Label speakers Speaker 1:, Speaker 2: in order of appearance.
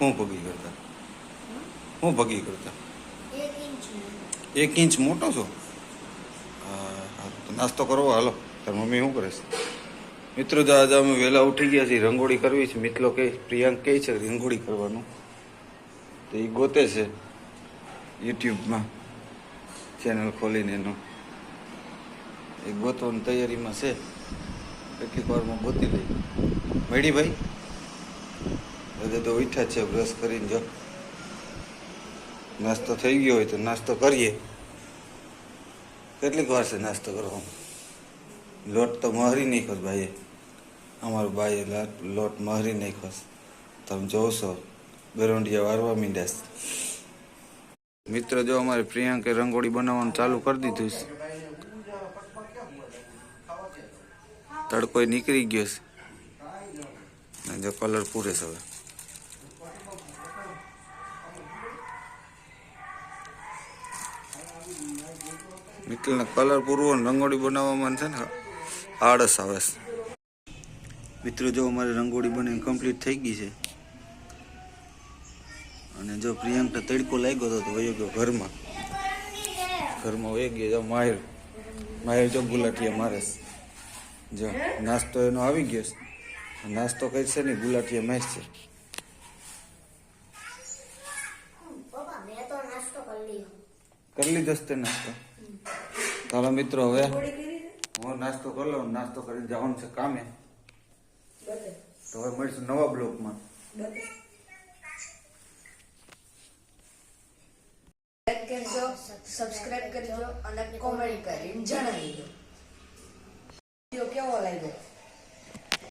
Speaker 1: હું ભગી કરતા હું ભગી કરતા 1 ઇંચ મોટો છો. નાસ્તો કરવો હાલો. તાર મમ્મી શું કરે છે? મિત્રો તો આજે અમે વહેલા ઉઠી ગયા છીએ. રંગોળી કરવી છે. મિત્રો કે પ્રિયાંક કહે છે રંગોળી કરવાનું, તો એ ગોતે છે યુટ્યુબમાં ચેનલ ખોલીને એનું એ ગોતવાની તૈયારીમાં છે. કેટલીક વારમાં ગોતી લઈ. મળી ભાઈ બધે તો ઉઠ્યા છે. બ્રશ કરીને જો નાસ્તો થઈ ગયો હોય તો નાસ્તો કરીએ. કેટલીક વાર છે નાસ્તો કરવાનો? લોટ તો મહરી નાખ્યો ભાઈએ. અમારો ભાઈએ લોટ મહરી નાખ્યો. તમે જોશો ગરોંડિયા વારવા મીંડાશ. મિત્ર જો અમારે પ્રિયાંકે રંગોળી બનાવવાનું ચાલુ કરી દીધું છે. તડકો નીકળી ગયો છે. જો કલર પૂરે છે હવે. મિત્રને કલર પૂરવો રંગોળી બનાવવામાં છે ને આળસ આવે છે. મિત્રો જો અમારે રંગોળી બની કમ્પ્લીટ થઈ ગઈ છે. અને જો પ્રિયાંકને તડકો લાગ્યો હતો તો વયો ગયો ઘરમાં વયો ગયો. જો માહિર જો ગુલાટીયા મારે જો નાસ્તો એનો આવી ગયો છે. નાસ્તો કરશે ને ગુલાટીયા મારશે. કરી લીધો છે નાસ્તો. ચાલો મિત્રો હવે હું નાસ્તો કરી લઉં. નાસ્તો કરીને જવાનું છે કામે. તો હવે મળીશું નવા બ્લોગમાં.
Speaker 2: લાઈક કરજો, સબસ્ક્રાઇબ કરજો અને કોમેન્ટ કરીને જણાવી દો કેવો લાગ્યો.